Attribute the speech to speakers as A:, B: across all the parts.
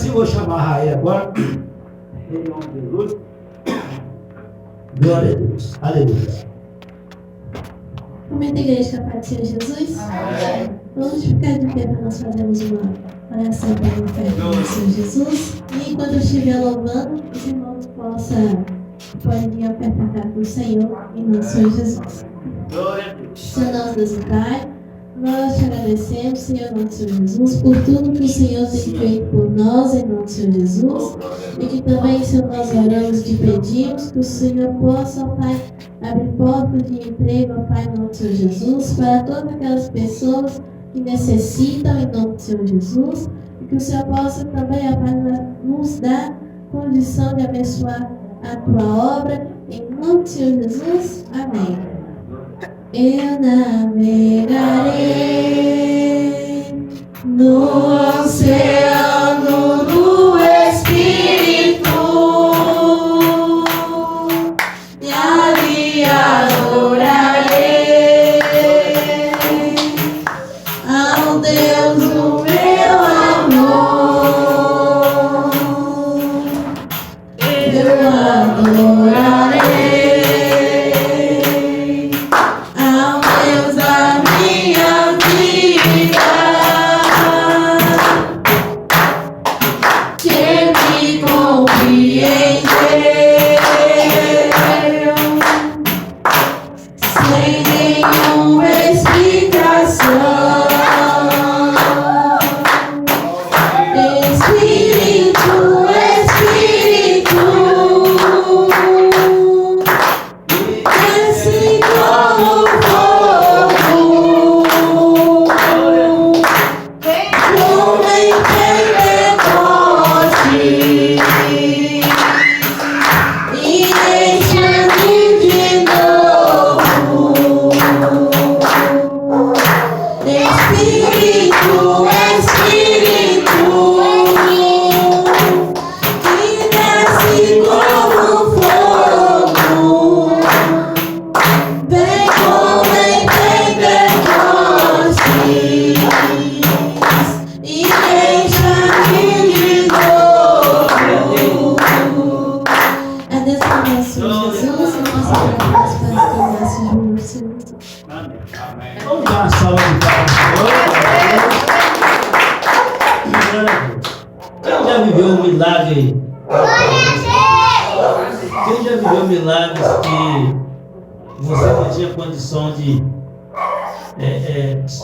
A: assim, vou chamar a Raí agora. Em nome de Jesus. Glória a Deus. Aleluia.
B: Momento da igreja, que a paz do Senhor Jesus. Amém. Vamos ficar de pé para nós fazermos uma oração pela fé do Senhor Jesus. E enquanto eu estiver louvando, os irmãos podem apertar a cara do Senhor em nome do Senhor Jesus.
A: Glória a Deus.
B: Senhor nosso Deus e Pai, nós te agradecemos, Senhor nosso Senhor Jesus, por tudo que o Senhor tem feito por nós em nome do Senhor Jesus. E que também, Senhor, nós oramos e te pedimos que o Senhor possa, ó Pai, abrir portas de emprego, ó Pai, em nome do Senhor Jesus, para todas aquelas pessoas que necessitam em nome do Senhor Jesus. E que o Senhor possa também, ó Pai, nos dar condição de abençoar a tua obra em nome do Senhor Jesus. Amém. Eu navegarei no oceano do Espírito e ali adorarei ao Deus do meu amor. Eu adorarei ao Deus da minha vida, que me compreendeu sem nenhuma explicação. Espírito, Espírito, desce como fogo, como em Pentecoste, e enche-me de novo. Espírito, Espírito, que desce como fogo, vem como em Pentecoste, e enche-me de novo. A Deus abençoe Jesus, e nossa graça para que nasce juntos.
A: Amém. Vamos dar uma salva de palmas. Glória a Deus. Quem já viveu um milagre? Quem já viveu milagres que você não tinha condição de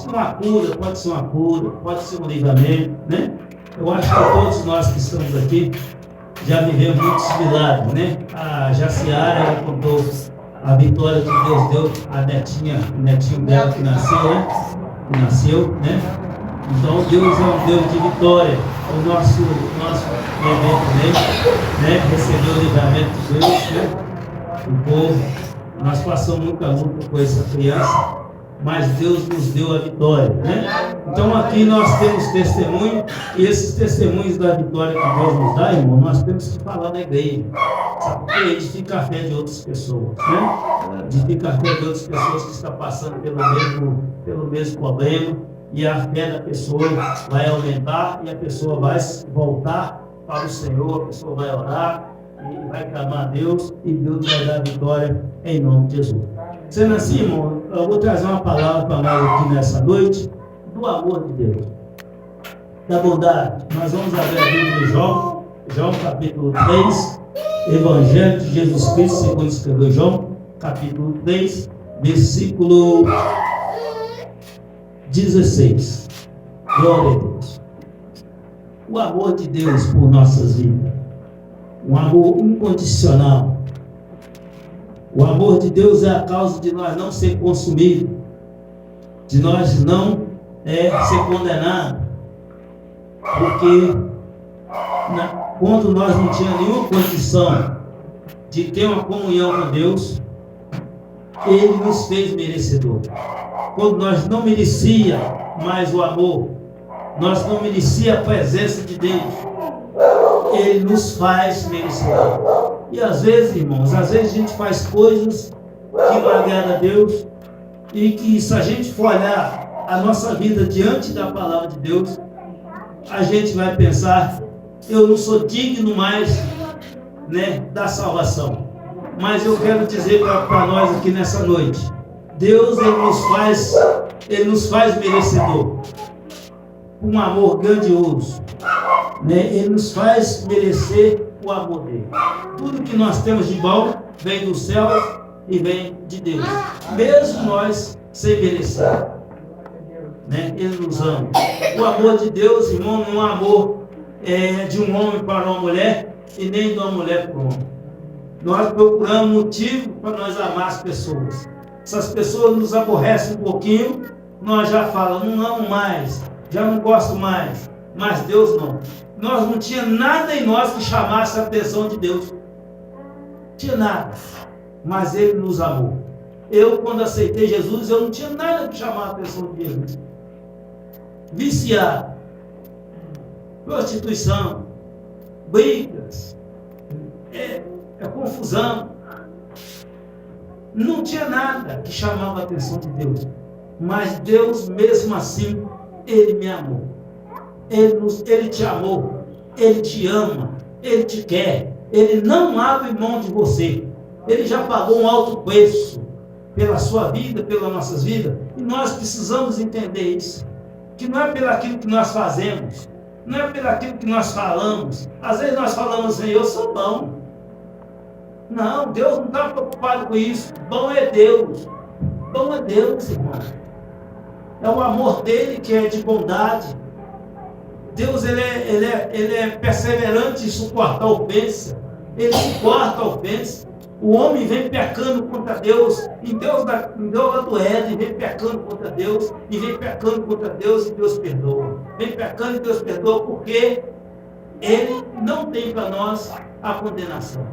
A: uma cura, pode ser uma cura, pode ser um livramento, né? Eu acho que todos nós que estamos aqui já vivemos muitos milagres, né? A Jaciara, ela contou a vitória que Deus deu à netinha, o netinho dela que nasceu, né? Então Deus é um Deus de vitória. O nosso bebê também, né? Recebeu o livramento de Deus, né? O povo, nós passamos muita luta com essa criança, mas Deus nos deu a vitória, né? Então aqui nós temos testemunho, e esses testemunhos da vitória que Deus nos dá, irmão, nós temos que falar na igreja, sabe? Porque edifica a fé de outras pessoas, né? Edifica a fé de outras pessoas que estão passando pelo mesmo problema, e a fé da pessoa vai aumentar, e a pessoa vai voltar para o Senhor, a pessoa vai orar, e vai clamar a Deus, e Deus vai dar a vitória em nome de Jesus. Sendo assim, irmão, eu vou trazer uma palavra para nós aqui nessa noite, do amor de Deus, da bondade. Nós vamos abrir a Bíblia de João capítulo 3, Evangelho de Jesus Cristo, segundo escreveu João, capítulo 3, versículo 16. Glória a Deus. O amor de Deus por nossas vidas, um amor incondicional. O amor de Deus é a causa de nós não ser consumidos, de nós não ser condenados, porque quando nós não tínhamos nenhuma condição de ter uma comunhão com Deus, Ele nos fez merecedor. Quando nós não merecia mais o amor, nós não merecia a presença de Deus, Ele nos faz merecedor. E às vezes, irmãos, a gente faz coisas que não agradam a Deus, e que se a gente for olhar a nossa vida diante da palavra de Deus, a gente vai pensar eu não sou digno mais, né, da salvação. Mas eu quero dizer para nós aqui nessa noite, Deus ele nos faz merecedor, um amor grandioso, né? Ele nos faz merecer o amor dele. Tudo que nós temos de bom vem do céu e vem de Deus, mesmo nós sem merecer, né? Ele nos ama. O amor de Deus, irmão, não é um amor de um homem para uma mulher e nem de uma mulher para um homem. Nós procuramos motivo para nós amar as pessoas. Se as pessoas nos aborrecem um pouquinho, nós já falamos, não amo mais, já não gosto mais. Mas Deus não. Nós não tinha nada em nós que chamasse a atenção de Deus. Não tinha nada. Mas Ele nos amou. Eu, quando aceitei Jesus, eu não tinha nada que chamar a atenção de Jesus. Viciado, prostituição, brigas, confusão. Não tinha nada que chamava a atenção de Deus. Mas Deus, mesmo assim, Ele me amou. Ele te amou. Ele te ama. Ele te quer. Ele não abre mão de você. Ele já pagou um alto preço pela sua vida, pelas nossas vidas. E nós precisamos entender isso. Que não é pelo aquilo que nós fazemos. Não é pelo aquilo que nós falamos. Às vezes nós falamos assim, eu sou bom. Não, Deus não está preocupado com isso. Bom é Deus. Bom é Deus, irmão. É o amor dele que é de bondade. Deus, ele é perseverante em suportar a ofensa. Ele suporta a ofensa. O homem vem pecando contra Deus. E Deus adoece, e vem pecando contra Deus. E vem pecando contra Deus e Deus perdoa. Vem pecando e Deus perdoa porque Ele não tem para nós a condenação.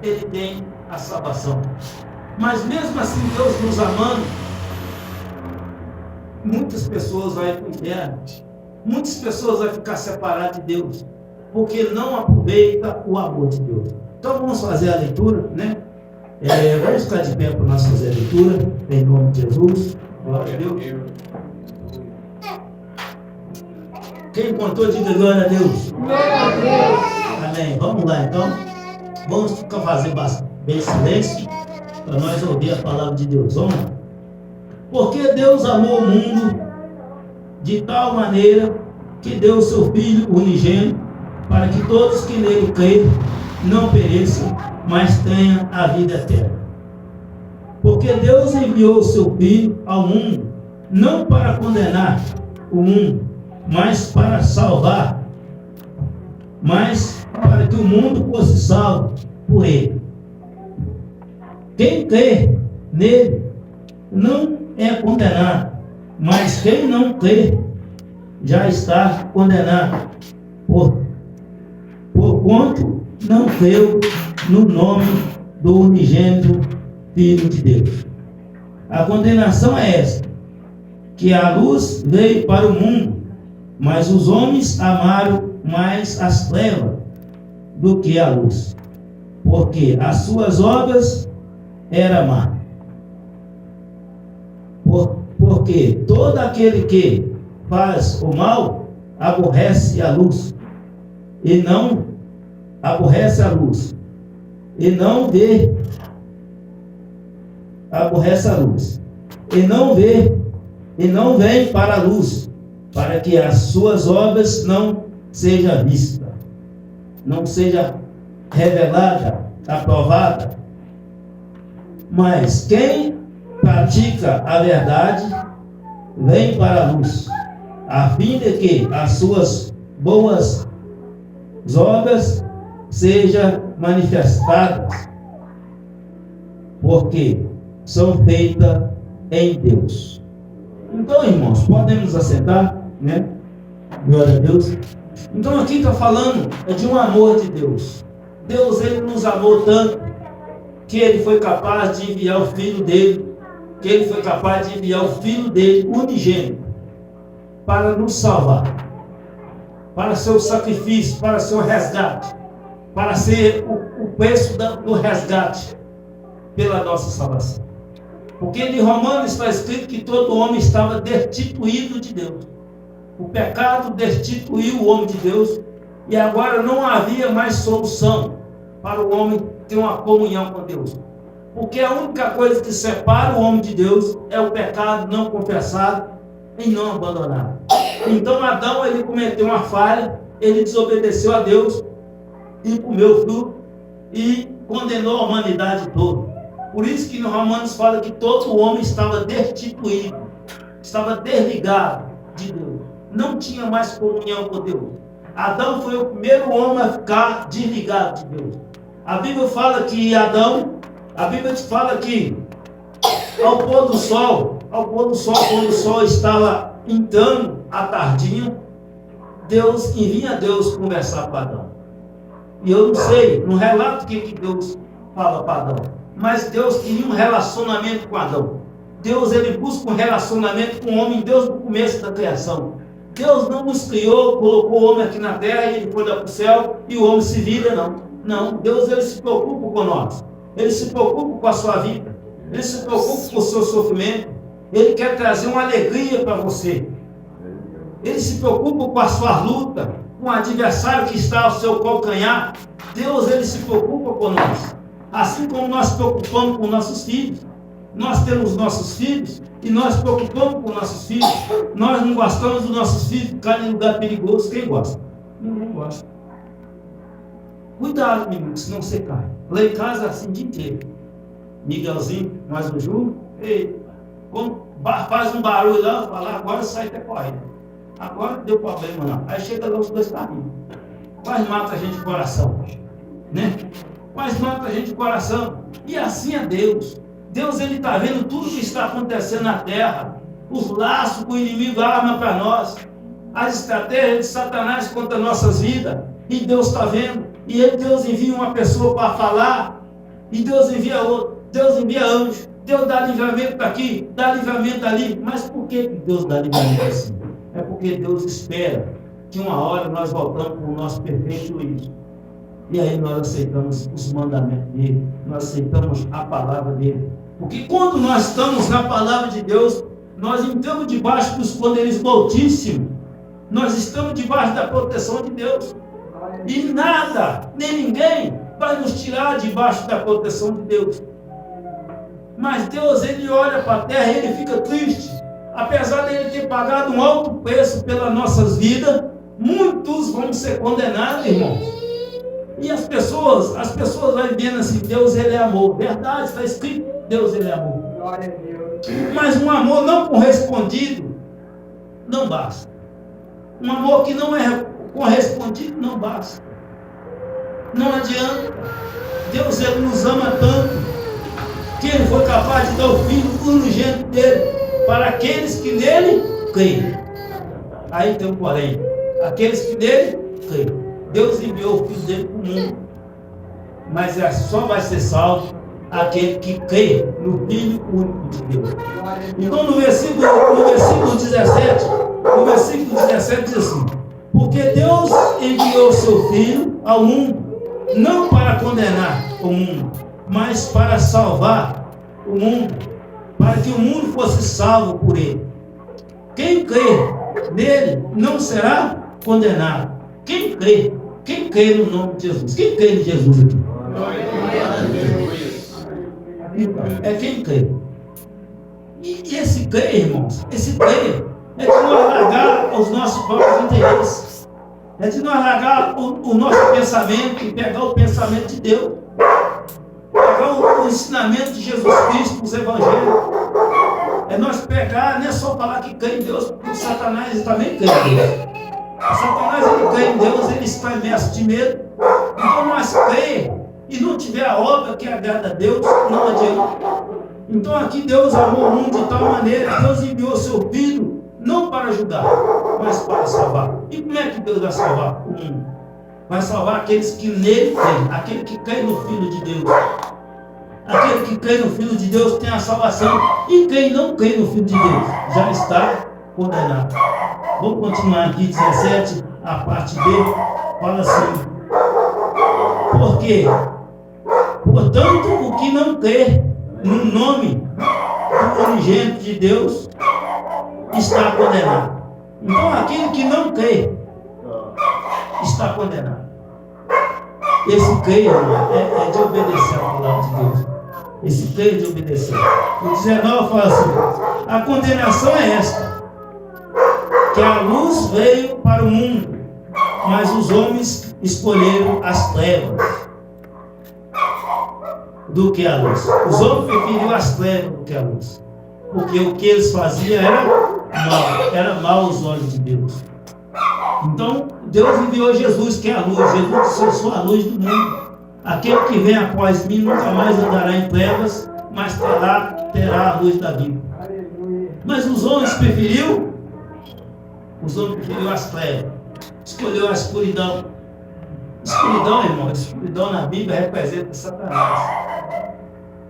A: Ele tem a salvação. Mas mesmo assim, Deus nos amando, muitas pessoas vão para o inferno. Muitas pessoas vão ficar separadas de Deus, porque não aproveita o amor de Deus. Então vamos fazer a leitura, né? Vamos ficar de pé para nós fazer a leitura, em nome de Jesus. Glória a Deus. Quem contou, diga glória a Deus.
B: Glória a Deus.
A: Amém. Vamos lá então. Vamos fazer bem silêncio para nós ouvir a palavra de Deus. Vamos lá. Porque Deus amou o mundo de tal maneira que deu o seu Filho unigênito para que todos que nele creem não pereçam, mas tenham a vida eterna. Porque Deus enviou o seu Filho ao mundo não para condenar o mundo, mas para salvar, mas para que o mundo fosse salvo por ele. Quem crê nele não é condenado, mas quem não crê já está condenado, porquanto não creu no nome do unigênito Filho de Deus. A condenação é esta, que a luz veio para o mundo, mas os homens amaram mais as trevas do que a luz, porque as suas obras eram más. Porque todo aquele que faz o mal aborrece a luz, e não aborrece a luz, e não vê, aborrece a luz, e não vê, e não vem para a luz, para que as suas obras não sejam vistas, não seja revelada, aprovada. Mas quem pratica a verdade vem para a luz, a fim de que as suas boas obras sejam manifestadas, porque são feitas em Deus. Então, irmãos, podemos assentar, né? Glória a Deus. Então aqui está falando de um amor de Deus. Deus, Ele nos amou tanto que Ele foi capaz de enviar o Filho dele, que Ele foi capaz de enviar o Filho dele, unigênito, para nos salvar, para ser o sacrifício, para ser o resgate, para ser o preço do resgate pela nossa salvação. Porque em Romanos está escrito que todo homem estava destituído de Deus. O pecado destituiu o homem de Deus, E agora não havia mais solução para o homem ter uma comunhão com Deus. Porque a única coisa que separa o homem de Deus é o pecado não confessado e não abandonado. Então Adão, ele cometeu uma falha, ele desobedeceu a Deus e comeu o fruto e condenou a humanidade toda. Por isso que no Romanos fala que todo homem estava destituído, estava desligado de Deus, não tinha mais comunhão com Deus. Adão foi o primeiro homem a ficar desligado de Deus. A Bíblia fala que ao pôr do sol, quando o sol estava entrando à tardinha, Deus envia Deus conversar com Adão. E eu não sei, no relato que Deus fala para Adão, mas Deus queria um relacionamento com Adão. Deus, ele busca um relacionamento com o homem, Deus no começo da criação. Deus não nos criou, colocou o homem aqui na terra e ele foi lá para o céu e o homem se vira, não. Não, Deus, ele se preocupa com nós. Ele se preocupa com a sua vida. Ele se preocupa com o seu sofrimento. Ele quer trazer uma alegria para você. Ele se preocupa com a sua luta, com o adversário que está ao seu calcanhar. Deus, ele se preocupa com nós. Assim como nós preocupamos com nossos filhos. Nós temos nossos filhos e nós preocupamos com nossos filhos. Nós não gostamos dos nossos filhos ficarem em lugar perigoso. Quem gosta? Ninguém gosta. Cuidado, menino, senão você cai. Lá em casa é assim o dia inteiro. Miguelzinho, mais o Júlio, quando faz um barulho lá, fala, agora sai até correndo. Agora não deu problema não. Aí chega lá os dois carrinhos. Quase mata a gente de coração. Né? Quase mata a gente de coração. E assim é Deus. Deus, ele está vendo tudo que está acontecendo na terra. Os laços que o inimigo arma para nós. As estratégias de Satanás contra nossas vidas. E Deus está vendo. E Deus envia uma pessoa para falar. E Deus envia outro. Deus envia anjo. Deus dá livramento daqui, dá livramento ali. Mas por que Deus dá livramento assim? É porque Deus espera que uma hora nós voltamos com o nosso perfeito juízo. E aí nós aceitamos os mandamentos dele, nós aceitamos a palavra dele. Porque quando nós estamos na palavra de Deus, nós entramos debaixo dos poderes do Altíssimo. Nós estamos debaixo da proteção de Deus. E nada, nem ninguém vai nos tirar debaixo da proteção de Deus. Mas Deus, ele olha para a terra e ele fica triste. Apesar de ele ter pagado um alto preço pelas nossas vidas, muitos vão ser condenados, irmãos. E as pessoas vão vendo assim, Deus, ele é amor. Verdade, está escrito, Deus, ele é amor. Glória a Deus. Mas um amor não correspondido não basta. Um amor que não é correspondido não basta. Não adianta. Deus, ele nos ama tanto que ele foi capaz de dar o Filho unigênito dele para aqueles que nele creem. Aí tem um porém. Aqueles que nele creem. Deus enviou o Filho dele para o mundo. Mas só vai ser salvo aquele que crê no Filho único de Deus. Então no versículo 17 diz assim: porque Deus enviou o seu Filho ao mundo, não para condenar o mundo, mas para salvar o mundo, para que o mundo fosse salvo por ele. Quem crê nele não será condenado. Quem crê no nome de Jesus? Quem crê em Jesus aqui? É quem crê. E esse crer, irmãos, esse crer é de nós largar os nossos próprios interesses. É de nós largar o nosso pensamento e pegar o pensamento de Deus. Pegar o ensinamento de Jesus Cristo, os evangelhos. É nós pegar, não é só falar que crê em Deus, porque o Satanás também crê em Deus. O Satanás, ele crê em Deus, ele está imerso de medo. Então nós crê e não tiver a obra que agrada a Deus, não adianta. Então aqui Deus amou o mundo de tal maneira que Deus enviou seu Filho não para julgar, mas para salvar. E como é que Deus vai salvar o mundo? Vai salvar aqueles que nele creem, aquele que crê no Filho de Deus. Aquele que crê no Filho de Deus tem a salvação. E quem não crê no Filho de Deus já está condenado. Vamos continuar aqui, 17, a parte B, fala assim: porque, portanto, o que não crê no nome do unigênito de Deus está condenado. Então aquele que não crê está condenado. Esse crer, é de obedecer a palavra de Deus. Esse crer de obedecer. O 19 fala assim: a condenação é esta, que a luz veio para o mundo, mas os homens escolheram as trevas do que a luz. Os homens preferiram as trevas do que a luz, porque o que eles faziam era mal aos olhos de Deus. Então Deus enviou Jesus, que é a luz. Jesus disse: eu sou a luz do mundo. Aquele que vem após mim nunca mais andará em trevas, mas terá a luz da vida. Mas os homens preferiram as trevas, escolheu a escuridão. Escuridão, irmão, escuridão na Bíblia representa Satanás.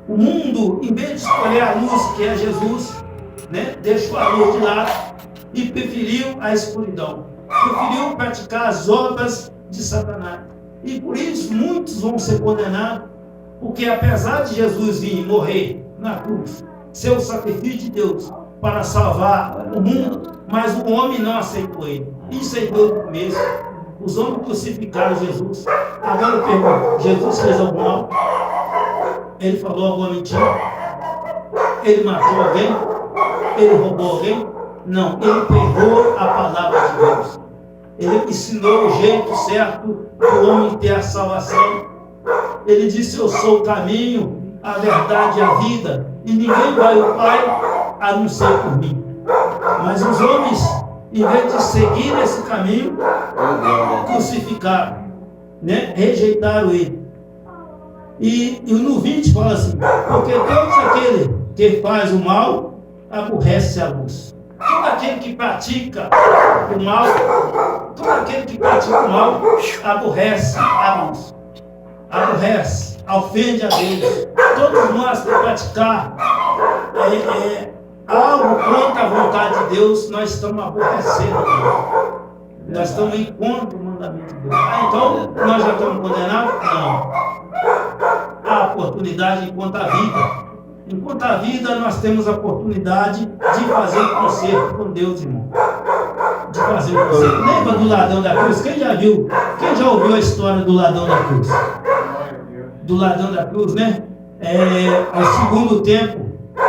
A: O mundo, em vez de escolher a luz, que é Jesus, né, deixou a luz de lado e preferiu a escuridão. Preferiu praticar as obras de Satanás. E por isso muitos vão ser condenados, porque apesar de Jesus vir morrer na cruz, ser o sacrifício de Deus para salvar o mundo, mas o homem não aceitou ele. Isso é desde o começo. Os homens crucificaram Jesus. Agora eu pergunto: Jesus fez algum mal? Ele falou alguma mentira? Ele matou alguém? Ele roubou alguém? Não, ele pregou a palavra de Deus. Ele ensinou o jeito certo do homem ter a salvação. Ele disse: eu sou o caminho, a verdade e a vida, e ninguém vai ao Pai a não ser por mim. Mas os homens, em vez de seguir esse caminho, crucificaram, né? Rejeitaram ele. E no 20 fala assim: porque todo aquele que faz o mal aborrece a luz. Todo aquele que pratica o mal, aborrece a luz. Aborrece, ofende a Deus. Todos nós que praticar algo contra a vontade de Deus, nós estamos aborrecendo a Deus. Nós estamos em contra do mandamento de Deus. Então, nós já estamos condenados? Não. Há oportunidade enquanto a vida. Enquanto a vida, nós temos a oportunidade de fazer um concerto com Deus, irmão. De fazer um concerto. Lembra do ladrão da cruz? Quem já viu? Quem já ouviu a história do ladrão da cruz? Do ladrão da cruz, né? Ao segundo tempo,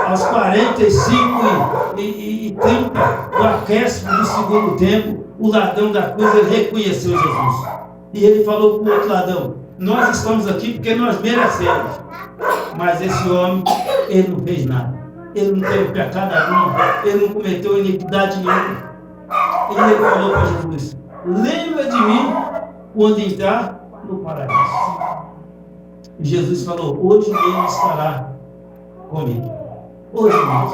A: aos 45 e 30, do acréscimo do segundo tempo, o ladrão da cruz, ele reconheceu Jesus. E ele falou para o outro ladrão: nós estamos aqui porque nós merecemos. Mas esse homem, ele não fez nada. Ele não teve pecado algum. Ele não cometeu iniquidade nenhuma. E ele falou para Jesus: lembra de mim quando entrar no paraíso. E Jesus falou: hoje ele estará comigo. Hoje mesmo.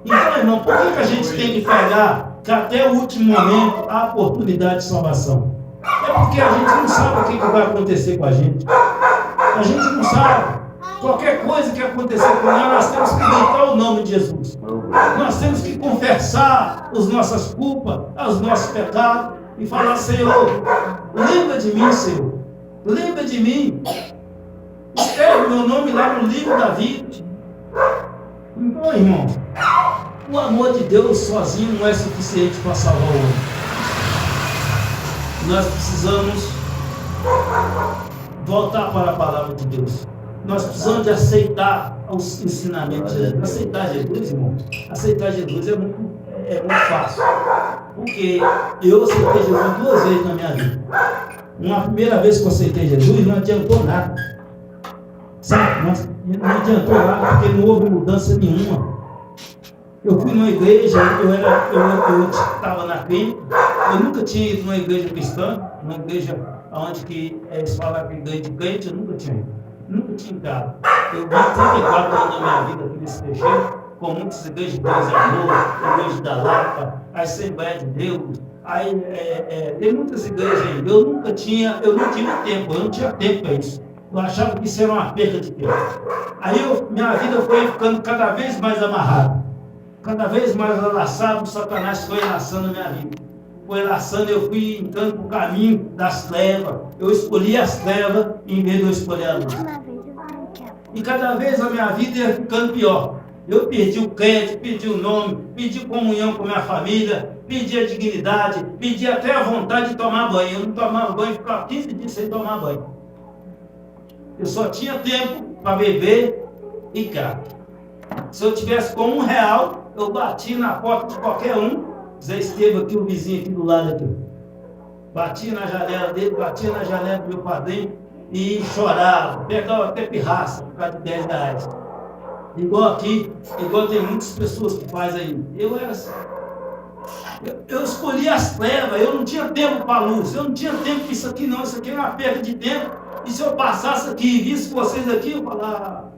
A: Então, irmão, por que a gente tem que pegar que até o último momento há oportunidade de salvação? É porque a gente não sabe o que vai acontecer com a gente. A gente não sabe. Qualquer coisa que acontecer com nós temos que gritar o nome de Jesus. Nós temos que confessar as nossas culpas, os nossos pecados e falar: Senhor, lembra de mim, Senhor. Lembra de mim. Escreve meu nome lá no livro da vida. Então, irmão, o amor de Deus sozinho não é suficiente para salvar o homem. Nós precisamos voltar para a palavra de Deus. Nós precisamos de aceitar os ensinamentos de Jesus. Aceitar Jesus, irmão, aceitar Jesus é muito fácil. Porque eu aceitei Jesus 2 vezes na minha vida. Uma primeira vez que eu aceitei Jesus, não adiantou nada. Sabe? Não adiantou nada, porque não houve mudança nenhuma. Eu fui numa igreja, eu estava na clínica, eu nunca tinha ido numa igreja cristã, uma igreja onde que eles falavam que igreja de crente, eu nunca tinha ido. Nunca tinha entrado. Eu vi 34 anos da minha vida aqui nesse terreiro, com muitas igrejas de Deus Amor, igreja da Lapa, a Assembleia de Deus. Aí tem muitas igrejas ainda. Eu não tinha tempo, eu não tinha tempo para isso. Eu achava que isso era uma perda de tempo. Aí minha vida foi ficando cada vez mais amarrada, cada vez mais laçado. O Satanás foi laçando a minha vida. Foi laçando, eu fui entrando para o caminho das trevas. Eu escolhi as trevas em vez de eu escolher a luz. E cada vez a minha vida ia ficando pior. Eu perdi o crédito, perdi o nome, perdi comunhão com minha família, perdi a dignidade, perdi até a vontade de tomar banho. Eu não tomava banho, ficava 15 dias sem tomar banho. Eu só tinha tempo para beber e cá. Se eu tivesse com R$1, eu bati na porta de qualquer um. Zé Estevam aqui, o vizinho aqui do lado aqui. Batia na janela dele, batia na janela do meu padrinho e chorava, pegava até pirraça por causa de R$10. Igual aqui, igual tem muitas pessoas que fazem aí. Eu era assim. Eu escolhi as trevas, eu não tinha tempo para a luz, eu não tinha tempo para isso aqui não, isso aqui é uma perda de tempo. E se eu passasse aqui e visse vocês aqui, eu falava,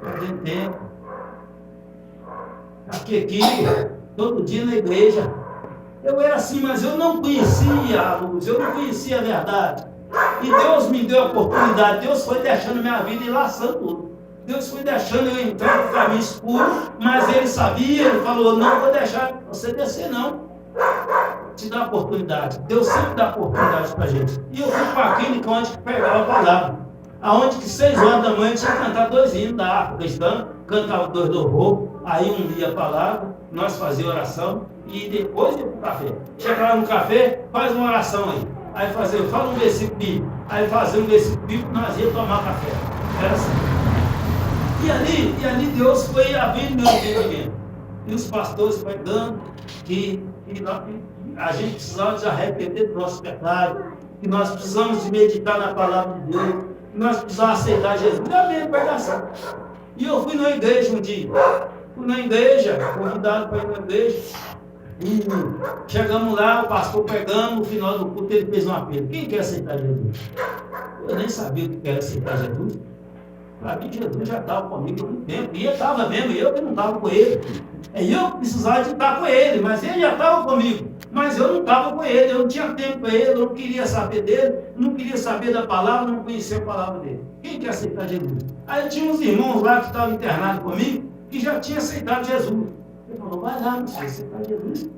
A: perdendo tempo. Aqui, todo dia na igreja. Eu era assim, mas eu não conhecia a luz, eu não conhecia a verdade. E Deus me deu a oportunidade, Deus foi deixando minha vida ir laçando tudo. Deus foi deixando eu entrar no caminho escuro, mas Ele sabia, Ele falou, não vou deixar você descer não. Te dá oportunidade. Deus sempre dá oportunidade para a gente. E eu fui para a clínica onde pegava a palavra. Aonde que 6 horas da manhã tinha que cantar 2 hinos da harpa cristã, cantava 2 louvor, aí um lia a palavra, nós fazíamos oração e depois ia para o café. Chegava no café, faz uma oração aí. Aí fazia, fala um versículo bíblico. Aí fazia um versículo bíblico, nós ia tomar café. Era assim. E ali Deus foi abrindo meu entendimento. E os pastores pregando que a gente precisava de arrepender do nosso pecado, que nós precisamos de meditar na palavra de Deus, que nós precisamos aceitar Jesus. É a minha pregação. E eu fui na igreja um dia. Fui na igreja, convidado para ir na igreja. E chegamos lá, o pastor pregando, no final do culto ele fez um apelo. Quem quer aceitar Jesus? Eu nem sabia o que era aceitar Jesus. Para mim, Jesus já estava comigo há muito tempo. E ele estava mesmo, eu que não estava com ele. Eu precisava de estar com ele, mas ele já estava comigo. Mas eu não estava com ele, eu não tinha tempo para ele, eu não queria saber dele, não queria saber da palavra, não conhecia a palavra dele. Quem quer aceitar Jesus? Aí tinha uns irmãos lá que estavam internados comigo, que já tinham aceitado Jesus. Ele falou, vai lá, não sei aceitar Jesus.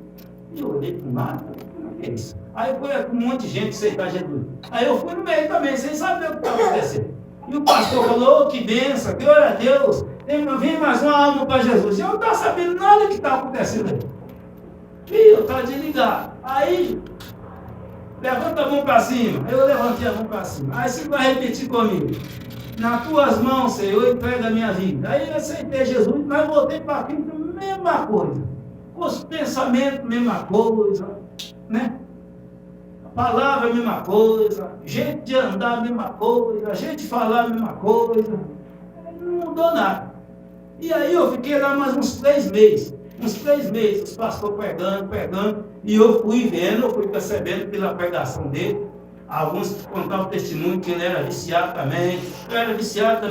A: E eu olhei para o lado, como é que é isso? Aí foi um monte de gente aceitar Jesus. Aí eu fui no meio também, sem saber o que estava acontecendo. E o pastor falou, oh, que benção, glória a Deus, vem mais uma alma para Jesus. E eu não estava sabendo nada do que estava acontecendo aí. E eu estava desligado. Aí, levanta a mão para cima. Eu levantei a mão para cima. Aí você vai repetir comigo. Nas tuas mãos, Senhor, eu entrego a minha vida. Aí eu aceitei Jesus, mas voltei para aquilo, mesma coisa. Os pensamentos, mesma coisa. Né? Palavra, mesma coisa, jeito de andar, mesma coisa, jeito de falar, mesma coisa, não mudou nada. E aí eu fiquei lá mais uns 3 meses, os pastores pregando, e eu fui vendo, eu fui percebendo pela pregação dele, alguns contavam testemunho que ele era viciado também,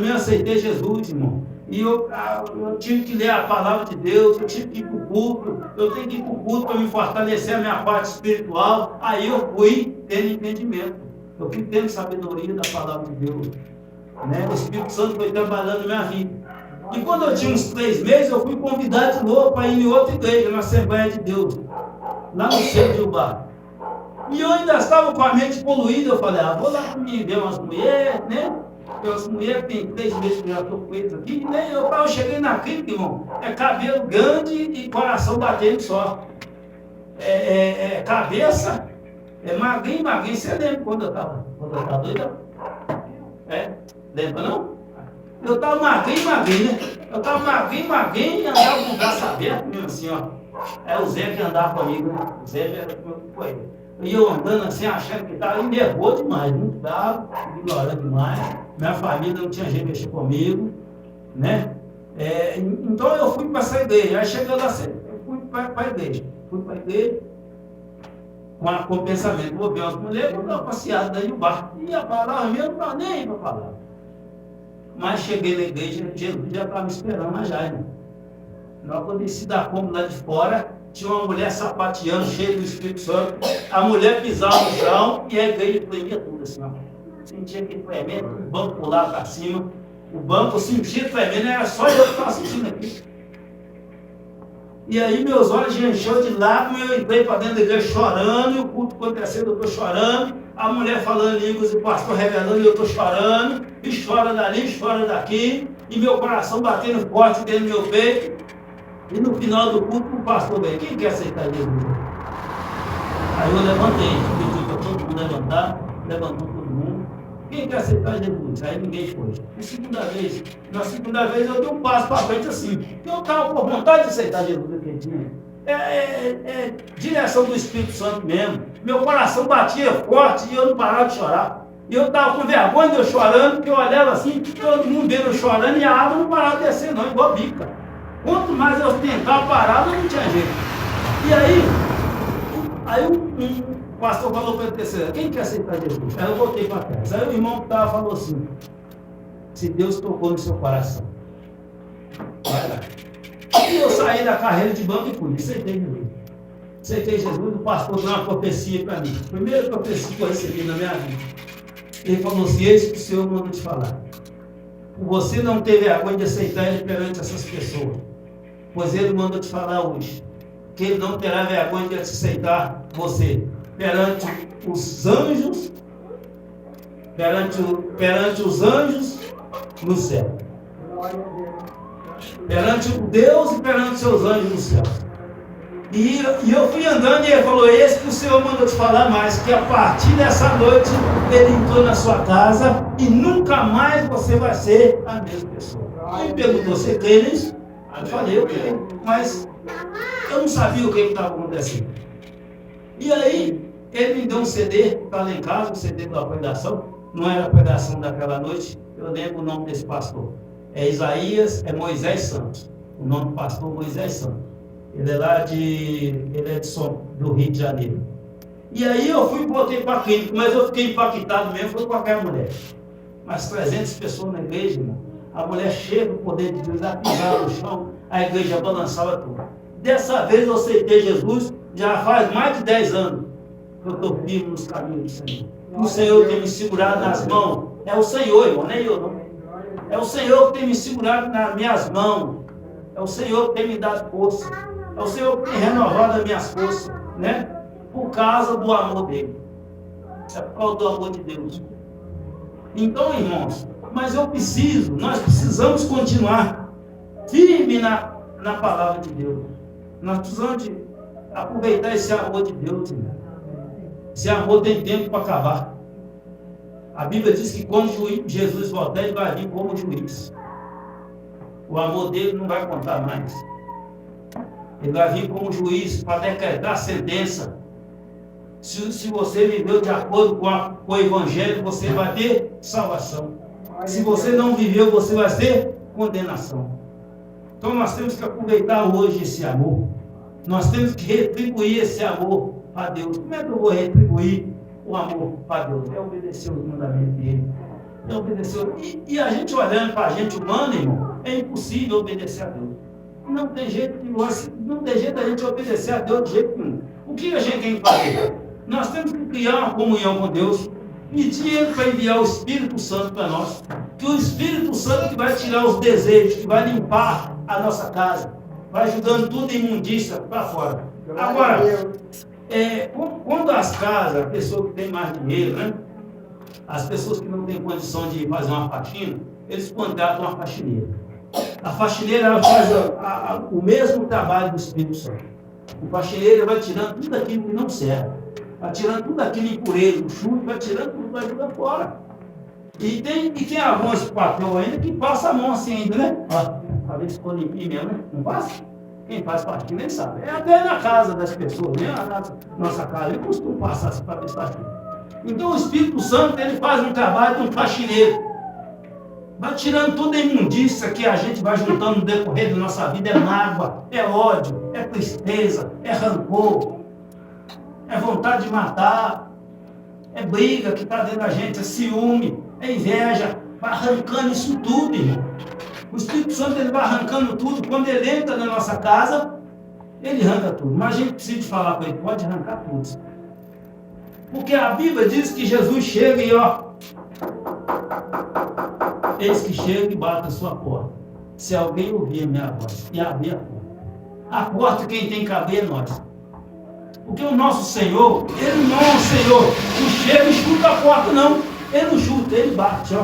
A: eu aceitei Jesus, irmão. E eu tive que ler a palavra de Deus, eu tive que ir para o culto, eu tenho que ir para o culto para me fortalecer a minha parte espiritual. Aí eu fui tendo entendimento, eu fui tendo sabedoria da palavra de Deus. Né? O Espírito Santo foi trabalhando na minha vida. E quando eu tinha uns 3 meses, eu fui convidado de novo para ir em outra igreja, na Assembleia de Deus, lá no centro de Ubar. E eu ainda estava com a mente poluída, eu falei, vou lá comigo ver umas mulheres, né? Porque as mulheres que tem 3 meses que eu já estou com eles aqui, né? Eu cheguei na clínica, irmão, é cabelo grande e coração batendo só. Cabeça, magrinho, você lembra quando eu estava doido? Lembra não? Eu estava magrinho, né? Eu estava magrinho e andava com o braço aberto mesmo assim, ó. É o Zé que andava comigo, né? O Zé era com ele. E eu andando assim, achando que estava nervoso demais, muito bravo, ignorando demais. Minha família não tinha jeito de mexer comigo, né? Então eu fui para essa igreja. Aí chegando lá, eu fui para a igreja. Fui para a igreja com o pensamento, vou ver umas mulheres, vou dar uma passeada daí no bar. E a palavra mesmo não estava nem aí para falar. Mas cheguei na igreja, Jesus já estava me esperando na Jaime. Na hora que eu desci da cômoda lá de fora, tinha uma mulher sapateando, cheia do Espírito Santo. A mulher pisava no chão e a igreja tremia tudo assim, ó. Sentia aquele tremendo, o banco pulava para cima. O banco eu sentia tremendo, era só eu que estava sentindo aqui. E aí meus olhos encheu de lágrimas, eu entrei para dentro da igreja chorando, e o culto acontecendo, eu estou chorando. a mulher falando em línguas e o pastor revelando, e eu estou chorando, e chora dali, chora daqui, e meu coração batendo forte dentro do meu peito. E no final do culto, o pastor veio: quem quer aceitar Jesus? Aí eu levantei, pedi para todo mundo levantar, levantou todo mundo. Quem quer aceitar Jesus? Aí ninguém foi. Na segunda vez eu dei um passo para frente assim. Eu estava com vontade de aceitar Jesus naquele dia. É direção do Espírito Santo mesmo. Meu coração batia forte e eu não parava de chorar. E eu estava com vergonha de eu chorando, porque eu olhava assim, todo mundo vendo eu chorando e a água não parava de descer não, igual bica. Quanto mais eu tentava parar, não tinha jeito. E aí o pastor falou para ele: terceira, quem quer aceitar Jesus? Aí eu voltei para trás. Aí o irmão que estava falou assim: se Deus tocou no seu coração, vai lá. E eu saí da carreira de banco e fui, aceitei Jesus. Aceitei Jesus, o pastor deu uma profecia para mim. A primeira profecia que eu recebi na minha vida. Ele falou assim: eis que o Senhor mandou te falar. Você não teve vergonha de aceitar Ele perante essas pessoas, pois Ele mandou te falar hoje que Ele não terá vergonha de aceitar você perante os anjos, perante os anjos no céu, perante o Deus e perante os seus anjos no céu. E eu fui andando e ele falou: esse que o Senhor mandou te falar mais, que a partir dessa noite Ele entrou na sua casa e nunca mais você vai ser a mesma pessoa. Ele perguntou: você crê nisso? Eu falei: eu creio, mas eu não sabia o que estava acontecendo. E aí ele me deu um CD, está lá em casa, um CD da pregação. Não era a pregação daquela noite, eu lembro o nome desse pastor. É Isaías, é Moisés Santos. O nome do pastor Moisés Santos. Ele é do Rio de Janeiro. E aí eu fui e botei para a clínica, mas eu fiquei impactado mesmo, foi com aquela mulher. Mas 300 pessoas na igreja, irmão. A mulher cheia do poder de Deus, ela pisava no chão, a igreja balançava tudo. Dessa vez eu aceitei Jesus, já faz mais de 10 anos que eu estou firme nos caminhos do Senhor. O Senhor tem me segurado nas mãos. É o Senhor, irmão, nem eu não. É o Senhor que tem me segurado nas minhas mãos. É o Senhor que tem me dado força. É o Senhor que tem renovado as minhas forças, né? Por causa do amor dele. É por causa do amor de Deus. Então, irmãos, mas nós precisamos continuar firme na palavra de Deus. Nós precisamos de aproveitar esse amor de Deus, irmão. Esse amor tem tempo para acabar. A Bíblia diz que quando Jesus voltar, ele vai vir como juiz. O amor dele não vai contar mais. Ele vai vir como juiz para decretar a sentença. Se você viveu de acordo com o Evangelho, você vai ter salvação. Se você não viveu, você vai ter condenação. Então nós temos que aproveitar hoje esse amor. Nós temos que retribuir esse amor a Deus. Como é que eu vou retribuir o amor a Deus? É obedecer os mandamentos dele. É obedecer. E a gente olhando para a gente humana, irmão, é impossível obedecer a Deus. Não tem jeito da gente obedecer a Deus de jeito nenhum. O que a gente tem que fazer? Nós temos que criar uma comunhão com Deus, pedir Ele para enviar o Espírito Santo para nós, que o Espírito Santo que vai tirar os desejos, que vai limpar a nossa casa, vai ajudando tudo imundícia para fora. Agora, quando as casas, a pessoa que tem mais dinheiro, né? As pessoas que não têm condição de fazer uma faxina, eles contratam uma faxineira. A faxineira ela faz o mesmo trabalho do Espírito Santo. O faxineiro vai tirando tudo aquilo que não serve, vai tirando tudo aquilo impureza, o chute, vai tirando tudo, vai jogando fora. E tem alguns patrão ainda que passa a mão assim ainda, né? Para ver se ficou limpinho mesmo, né? Não passa? Quem faz faxina nem sabe. É até na casa das pessoas, né? Na nossa casa, ele costuma passar assim para ver se está limpo. Então o Espírito Santo ele faz um trabalho de um faxineiro. Vai tirando toda a imundícia que a gente vai juntando no decorrer da nossa vida. É mágoa, é ódio, é tristeza, é rancor, é vontade de matar, é briga que está dentro da gente, é ciúme, é inveja. Vai arrancando isso tudo, irmão. O Espírito Santo ele vai arrancando tudo. Quando ele entra na nossa casa, ele arranca tudo. Mas a gente precisa de falar para ele: pode arrancar tudo. Porque a Bíblia diz que Jesus chega e eis que chega e bate a sua porta. Se alguém ouvir a minha voz e abrir a porta. A porta quem tem que abrir é nós. Porque o nosso Senhor, Ele não é um Senhor chega e chuta a porta, não. Ele não chuta, ele bate, ó.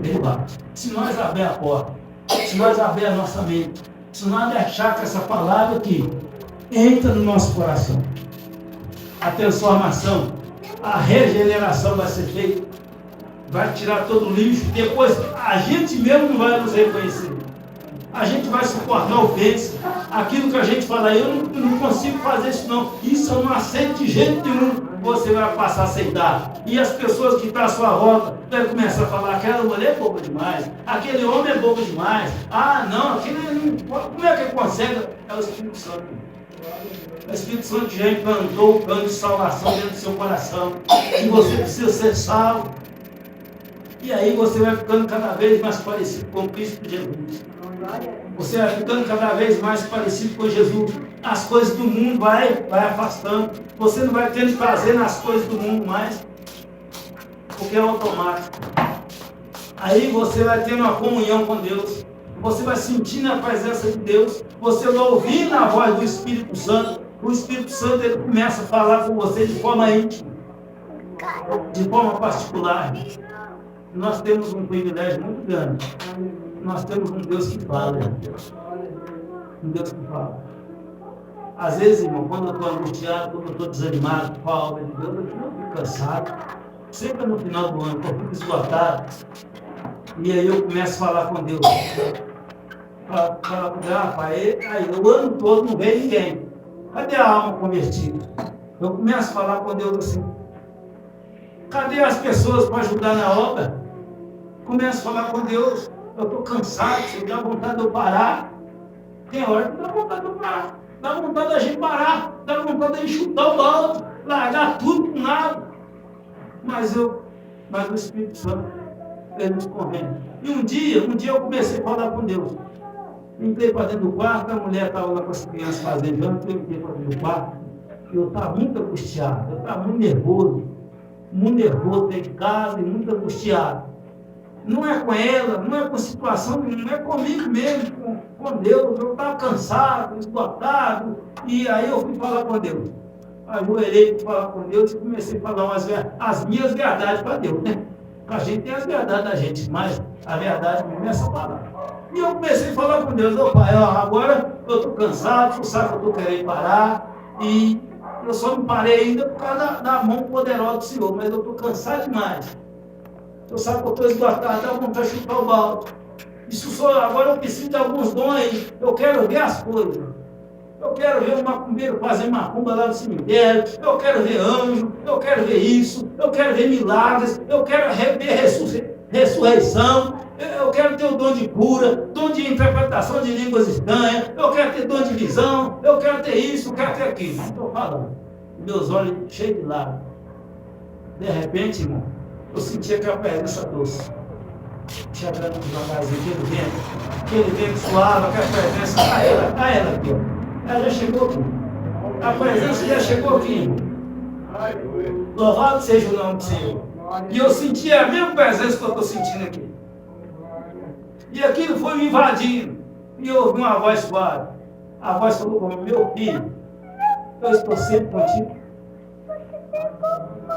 A: Ele bate. Se nós abrir a porta, se nós abrir a nossa mente, se nós deixar que essa palavra aqui entra no nosso coração, a transformação, a regeneração vai ser feita, vai tirar todo o lixo, depois a gente mesmo não vai nos reconhecer. A gente vai suportar ofensa. Aquilo que a gente fala, eu não consigo fazer isso não. Isso eu não aceito de jeito nenhum. Você vai passar a aceitar. E as pessoas que estão à sua volta vão começar a falar, aquela mulher é boba demais, aquele homem é bobo demais. Ah, não, aquele não. Como é que ele consegue? É o Espírito Santo. O Espírito Santo já implantou o plano de salvação dentro do seu coração. E você precisa ser salvo. E aí você vai ficando cada vez mais parecido com Cristo Jesus. Você vai ficando cada vez mais parecido com Jesus. As coisas do mundo vai afastando. Você não vai tendo prazer nas coisas do mundo mais, porque é automático. Aí você vai tendo uma comunhão com Deus. Você vai sentindo a presença de Deus. Você vai ouvindo a voz do Espírito Santo. O Espírito Santo ele começa a falar com você de forma íntima, de forma particular. Nós temos um privilégio muito grande. Nós temos um Deus que fala. Um Deus que fala. Às vezes, irmão, quando eu estou angustiado, quando eu estou desanimado com a obra de Deus, eu fico cansado. Sempre no final do ano, eu fico esgotado. E aí eu começo a falar com Deus. Pai, aí o ano todo não vem ninguém. Cadê a alma convertida? Eu começo a falar com Deus assim. Cadê as pessoas para ajudar na obra? Começo a falar com Deus. Eu estou cansado, se dá vontade de eu parar. Tem hora que dá vontade de eu parar. Dá vontade da gente parar. Dá vontade da gente chutar o balde, largar tudo com nada. Mas o Espírito Santo, ele nos convém. E um dia eu comecei a falar com Deus. Entrei para dentro do quarto, a mulher estava lá com as crianças fazendo janta, eu entrei para dentro do quarto. E eu estava muito angustiado, eu estava muito nervoso dentro de casa e muito angustiado. Não é com ela, não é com a situação, não é comigo mesmo, com Deus. Eu estava cansado, esgotado, e aí eu fui falar com Deus. Ajoelhei para falar com Deus e comecei a falar as minhas verdades para Deus, né? A gente tem as verdades da gente, mas a verdade mesmo é essa palavra. E eu comecei a falar com Deus, Pai, agora eu estou cansado, tu sabe que eu estou querendo parar, e eu só não parei ainda por causa da mão poderosa do Senhor, mas eu estou cansado demais. Eu sabe que eu estou esgotado, dá vontade de chutar o balde. Agora eu preciso de alguns dons aí. Eu quero ver as coisas. Eu quero ver um macumbeiro fazer macumba lá no cemitério. Eu quero ver anjo. Eu quero ver isso. Eu quero ver milagres. Eu quero ver ressurreição. Eu quero ter o dom de cura, dom de interpretação de línguas estranhas. Eu quero ter dom de visão. Eu quero ter isso, eu quero ter aquilo. Estou falando. Meus olhos cheios de lágrimas. De repente, irmão, eu sentia aquela presença doce. Chegando devagarzinho, aquele vento suave, aquela presença. Ela aqui, ó. Ela já chegou aqui. A presença já chegou aqui, irmão. Louvado seja o nome do Senhor. E eu senti a mesma presença que eu estou sentindo aqui. E aquilo foi me invadindo. E eu ouvi uma voz suave. A voz falou comigo: meu filho, eu estou sempre contigo.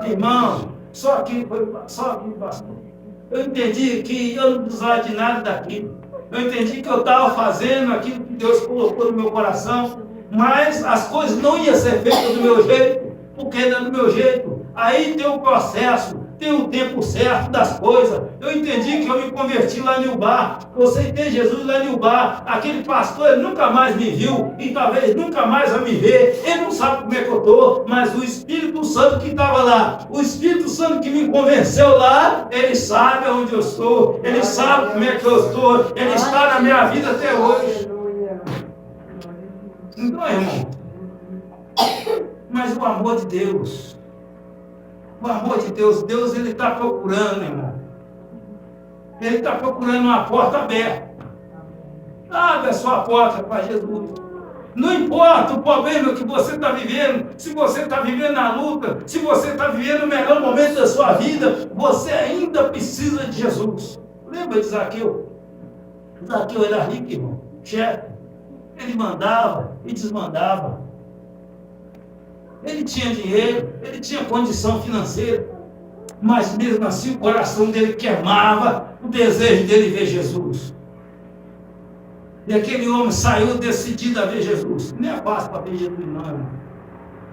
A: Irmão, só aqui bastou. Eu entendi que eu não precisava de nada daquilo. Eu entendi que eu estava fazendo aquilo que Deus colocou no meu coração, mas as coisas não iam ser feitas do meu jeito, porque não é do meu jeito. Aí tem o processo, tem o tempo certo das coisas. Eu entendi que eu me converti lá em Ubá, eu aceitei Jesus lá em Ubá. Aquele pastor, ele nunca mais me viu e talvez nunca mais vai me ver. Ele não sabe como é que eu estou, mas o Espírito Santo que estava lá, o Espírito Santo que me convenceu lá, ele sabe onde eu estou, ele sabe como é que eu estou, ele está na minha vida até hoje. Então, irmão, mas o amor de Deus, Deus ele está procurando, irmão. Ele está procurando uma porta aberta. Abre a sua porta para Jesus. Não importa o problema que você está vivendo, se você está vivendo na luta, se você está vivendo o melhor momento da sua vida, você ainda precisa de Jesus. Lembra de Zaqueu? Zaqueu era rico, irmão, chefe. Ele mandava e desmandava. Ele tinha dinheiro, ele tinha condição financeira, mas mesmo assim o coração dele queimava o desejo dele ver Jesus. E aquele homem saiu decidido a ver Jesus. Não é fácil para ver Jesus, não, irmão.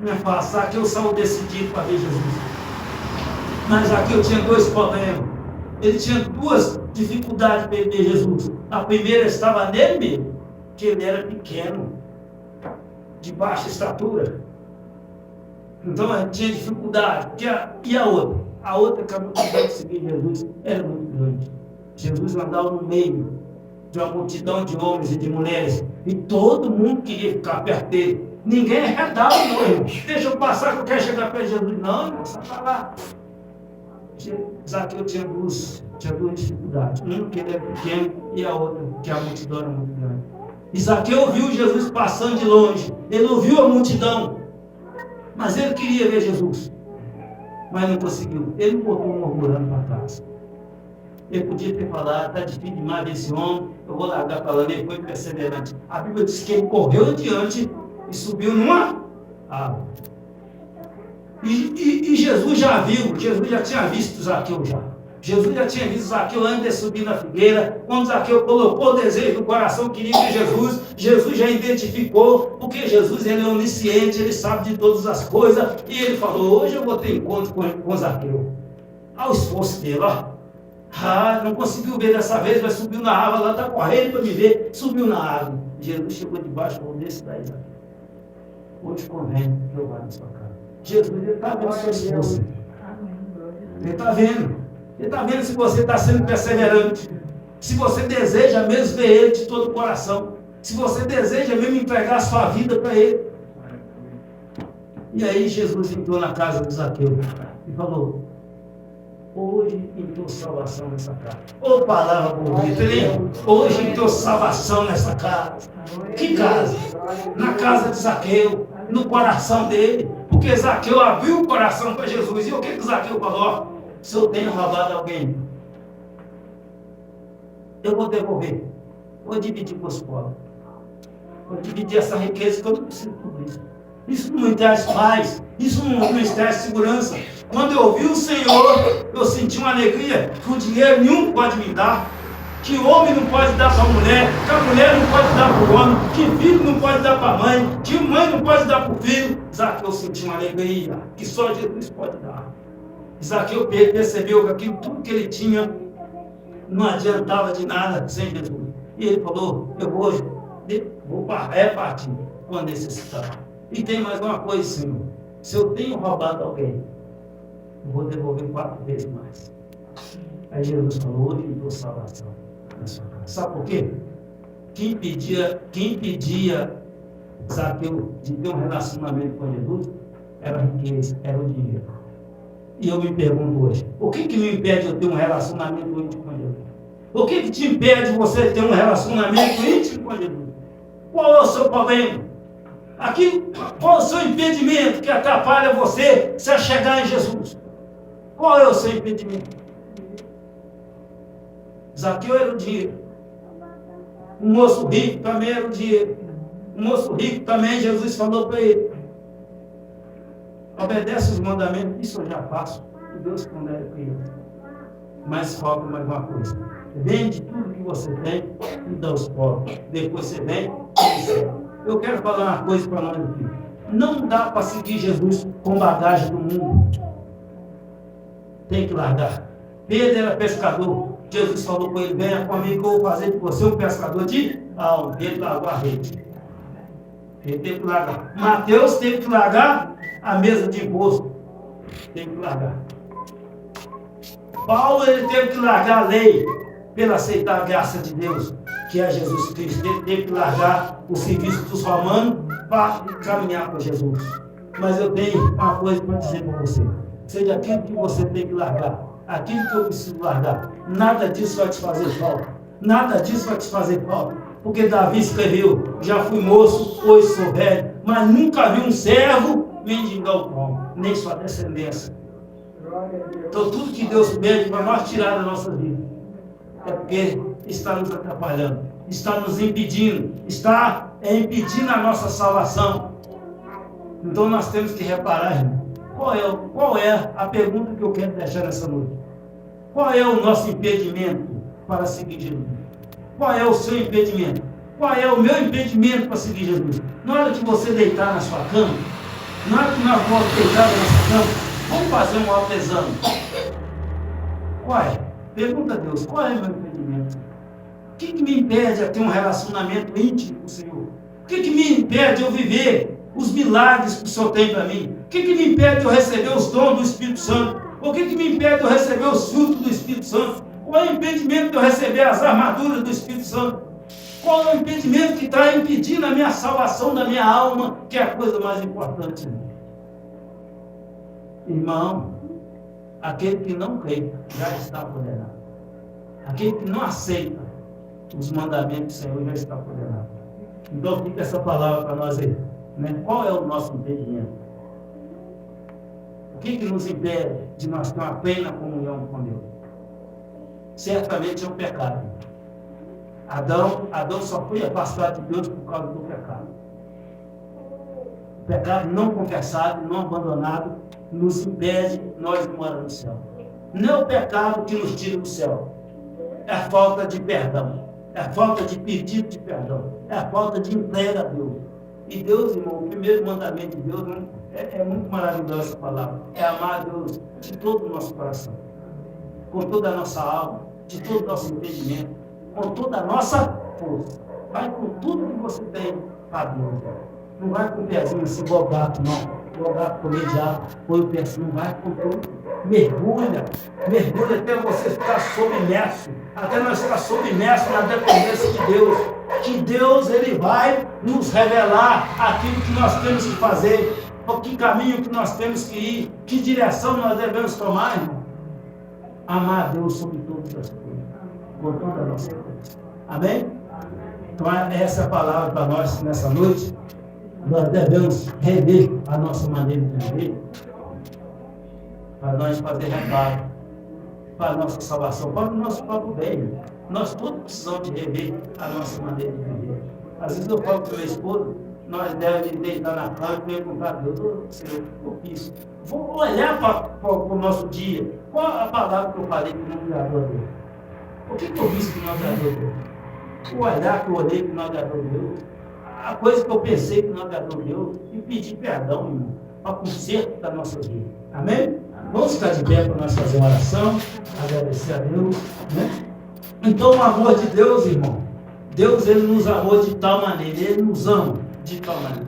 A: Não é fácil. Aqui eu saio decidido para ver Jesus. Mas aqui eu tinha dois problemas. Ele tinha duas dificuldades para ver Jesus. A primeira estava nele mesmo, que ele era pequeno, de baixa estatura. Então ele tinha dificuldade. E a outra? A outra que a multidão que seguia Jesus era muito grande. Jesus andava no meio de uma multidão de homens e de mulheres, e todo mundo queria ficar perto dele. Ninguém arredava, não, irmão. Deixa eu passar que eu quero chegar perto de Jesus. Não, irmão, sai para lá. Zaqueu tinha duas dificuldades. Uma que ele era pequeno e a outra que a multidão era muito grande. E Zaqueu viu Jesus passando de longe. Ele ouviu a multidão, mas ele queria ver Jesus, mas não conseguiu. Ele não botou murmurando para casa. Ele podia ter falado: está difícil demais ver esse homem, eu vou largar para lá. Ele foi perseverante. A Bíblia diz que ele correu adiante e subiu numa árvore. E Jesus já viu, Jesus já tinha visto Zaqueu já. Jesus já tinha visto Zaqueu antes de subir na figueira. Quando Zaqueu colocou o desejo no coração, queria ver Jesus, Jesus já identificou, porque Jesus ele é onisciente, ele sabe de todas as coisas, e ele falou: hoje eu vou ter encontro com Zaqueu. Olha o esforço dele, ó. Não conseguiu ver dessa vez, mas subiu na árvore, lá está correndo para me ver, subiu na árvore. Jesus chegou debaixo, falou: desse daí, Zaqueu. Hoje convém que eu vá na sua casa. Jesus, ele está vendo o seu esforço. Ele está vendo. Ele está vendo se você está sendo perseverante. Se você deseja mesmo ver Ele de todo o coração. Se você deseja mesmo entregar a sua vida para Ele. E aí Jesus entrou na casa de Zaqueu e falou: hoje entrou salvação nessa casa. Ô palavra bonita, hein? Hoje entrou salvação nessa casa. Que casa? Na casa de Zaqueu, no coração dele. Porque Zaqueu abriu o coração para Jesus. E o que Zaqueu falou? Se eu tenho roubado alguém, eu vou devolver. Vou dividir com os pobres. Vou dividir essa riqueza que eu não preciso tudo isso. Isso não me traz paz. Isso não me traz segurança. Quando eu ouvi o Senhor, eu senti uma alegria que o dinheiro nenhum pode me dar. Que o homem não pode dar para a mulher, que a mulher não pode dar para o homem, que filho não pode dar para a mãe, que mãe não pode dar para o filho. Zaqueu sentiu uma alegria que só Jesus pode dar. Zaqueu percebeu que aquilo tudo que ele tinha não adiantava de nada sem Jesus. E ele falou: eu vou repartir com a necessidade. E tem mais uma coisa, Senhor: se eu tenho roubado alguém, eu vou devolver 4 vezes mais. Aí Jesus falou: hoje eu dou salvação na sua casa. Sabe por quê? Quem impedia Zaqueu de ter um relacionamento com Jesus era a riqueza, era o dinheiro. E eu me pergunto hoje: o que me impede de eu ter um relacionamento íntimo com Jesus? O que te impede de você ter um relacionamento íntimo com Jesus? Qual é o seu problema? Qual é o seu impedimento que atrapalha você se chegar em Jesus? Qual é o seu impedimento? Zaqueu era o dinheiro. O moço rico também era o dinheiro. O moço rico também, Jesus falou para ele: obedece os mandamentos. Isso eu já faço. E Deus condena para ele. Mas falta mais uma coisa: vende tudo que você tem e dá aos pobres. Depois você vem e serve. Eu quero falar uma coisa para nós aqui. Não dá para seguir Jesus com bagagem do mundo. Tem que largar. Pedro era pescador. Jesus falou com ele: venha comigo que eu vou fazer de você um pescador de alma. Ele largou a rede. Ele teve que largar. Mateus teve que largar a mesa de imposto. Teve que largar. Paulo, ele teve que largar a lei pela aceitar a graça de Deus, que é Jesus Cristo. Ele teve que largar o serviço dos romanos para caminhar com Jesus. Mas eu tenho uma coisa para dizer para você: seja aquilo que você tem que largar, aquilo que eu preciso largar, nada disso vai te fazer falta. Nada disso vai te fazer falta. Porque Davi escreveu: já fui moço, hoje sou velho, mas nunca vi um servo mendigar o pão, nem sua descendência. Então tudo que Deus pede para nós tirar da nossa vida é porque está nos atrapalhando, está nos impedindo, está impedindo a nossa salvação. Então nós temos que reparar, irmão, qual é a pergunta que eu quero deixar nessa noite? Qual é o nosso impedimento para seguir Jesus? Qual é o seu impedimento? Qual é o meu impedimento para seguir Jesus? Na hora que você deitar na sua cama, na hora que nós vamos deitar na nossa cama, vamos fazer um autoexame. Qual é? Pergunta a Deus, qual é o meu impedimento? O que me impede de ter um relacionamento íntimo com o Senhor? O que me impede de eu viver os milagres que o Senhor tem para mim? O que me impede de eu receber os dons do Espírito Santo? O que me impede de eu receber os frutos do Espírito Santo? Qual é o impedimento de eu receber as armaduras do Espírito Santo? Qual é o impedimento que está impedindo a minha salvação da minha alma, que é a coisa mais importante? Irmão, aquele que não crê já está condenado. Aquele que não aceita os mandamentos do Senhor já está condenado. Então fica essa palavra para nós aí, né? Qual é o nosso impedimento? O que nos impede de nós ter uma plena comunhão com Deus? Certamente é o pecado. Adão só foi afastado de Deus por causa do pecado. O pecado não confessado, não abandonado, nos impede nós de morar no céu. Não é o pecado que nos tira do céu, é a falta de perdão, é a falta de pedido de perdão, é a falta de entrega a Deus. E Deus, irmão, o primeiro mandamento de Deus é muito maravilhosa essa palavra, é amar a Deus de todo o nosso coração, com toda a nossa alma, de todo o nosso entendimento, com toda a nossa força. Vai com tudo que você tem para Deus. Não vai com o pezinho assim, igual gato, não. Igual gato comediado, põe o pezinho, vai com tudo. Mergulha até você ficar submerso, até nós ficar submersos na dependência de Deus. Que Deus, Ele vai nos revelar aquilo que nós temos que fazer, o que caminho que nós temos que ir, que direção nós devemos tomar, irmão. Amar a Deus sobre todas as coisas, com toda a nossa coisa. Amém? Então essa é a palavra para nós nessa noite. Nós devemos rever a nossa maneira de viver, para nós fazer reparo, para a nossa salvação, para o nosso próprio bem. Nós todos precisamos de rever a nossa maneira de viver. Às vezes eu falo para minha esposa, nós devemos deitar na cama e perguntar a Deus, Senhor, eu fiz. Vou olhar para o nosso dia. Qual a palavra que eu falei que não agradou a Deus? O que eu fiz que não agradou a Deus? O olhar que eu olhei que não agradou a Deus? A coisa que eu pensei que não agradou a Deus? E pedir perdão, irmão, para o conserto da nossa vida. Amém? Vamos ficar de pé para nós fazer uma oração, agradecer a Deus, né? Então o amor de Deus, irmão, Deus, Ele nos amou de tal maneira, Ele nos ama de tal maneira.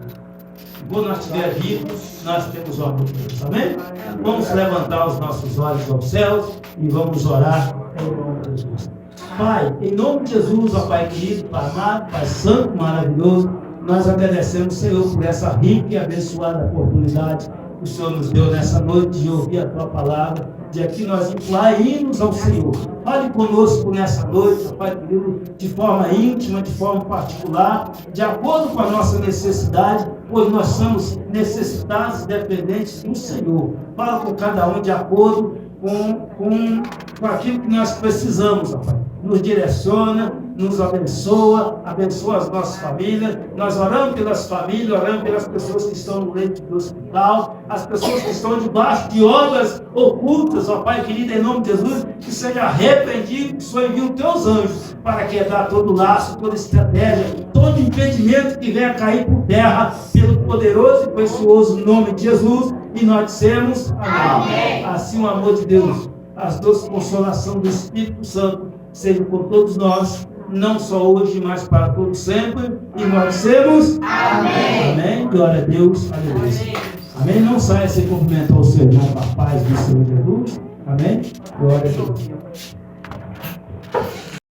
A: Quando nós estivermos vivos, nós temos o amor de Deus, amém? Vamos levantar os nossos olhos aos céus e vamos orar em nome de Jesus. Pai, em nome de Jesus, ó Pai querido, Pai amado, Pai santo, maravilhoso, nós agradecemos, Senhor, por essa rica e abençoada oportunidade que o Senhor nos deu nessa noite de ouvir a Tua palavra, de aqui nós incluímos ao Senhor. Fale conosco nessa noite, Pai querido, de forma íntima, de forma particular, de acordo com a nossa necessidade, pois nós somos necessitados e dependentes do Senhor. Fala com cada um de acordo com aquilo que nós precisamos, ó Pai. Nos direciona, nos abençoa, abençoa as nossas famílias. Nós oramos pelas famílias, oramos pelas pessoas que estão no leito do hospital, as pessoas que estão debaixo de obras ocultas, ó Pai querido, em nome de Jesus, que seja repreendido, que o Senhor envie os teus anjos para quebrar todo laço, toda estratégia, todo impedimento que venha cair por terra, pelo poderoso e precioso nome de Jesus, e nós dissemos amém. Assim o amor de Deus, as doces consolação do Espírito Santo, seja com todos nós, não só hoje, mas para todos sempre, e nós dissemos amém. Amém. Glória a Deus. Aleluia. Amém. Não saia sem cumprimentar o seu irmão com a paz do Senhor Jesus. Amém. Glória a Deus.